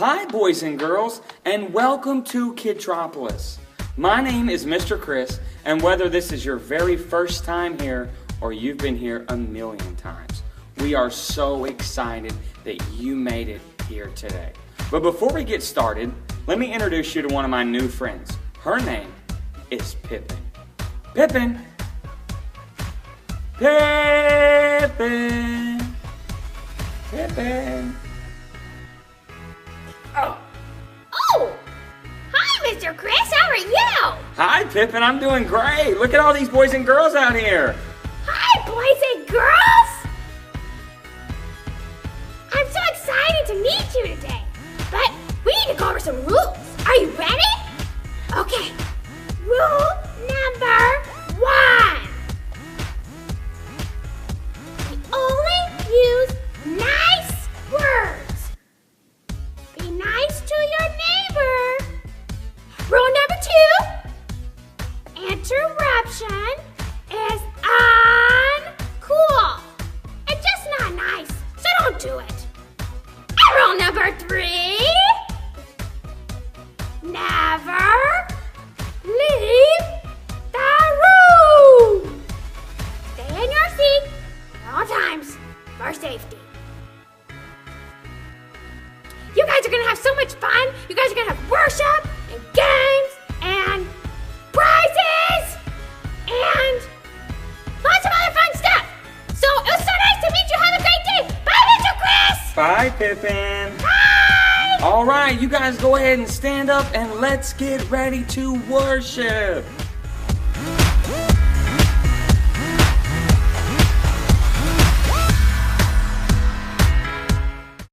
Hi, boys and girls, and welcome to Kidtropolis. My name is Mr. Chris, and whether this is your very first time here or you've been here a million times, we are so excited that you made it here today. But before we get started, let me introduce you to one of my new friends. Her name is Pippin. Pippin! Pippin! Pippin! Oh! Hi, Mr. Chris. How are you? Hi, Pippin. I'm doing great. Look at all these boys and girls out here. Hi, boys and girls. I'm so excited to meet you today. But we need to go over some rules. Are you ready? Okay. Rule number 1. We only use nice words. Be nice to your neighbor. Rule number 2. Interruption is uncool. It's just not nice, so don't do it. And rule number 3. Never leave the room. Stay in your seat at all times for safety. You guys are gonna have so much fun. You guys are gonna have worship and games and prizes and lots of other fun stuff. So it was so nice to meet you. Have a great day. Bye, Mr. Chris. Bye, Pippin. Bye. All right, you guys go ahead and stand up and let's get ready to worship.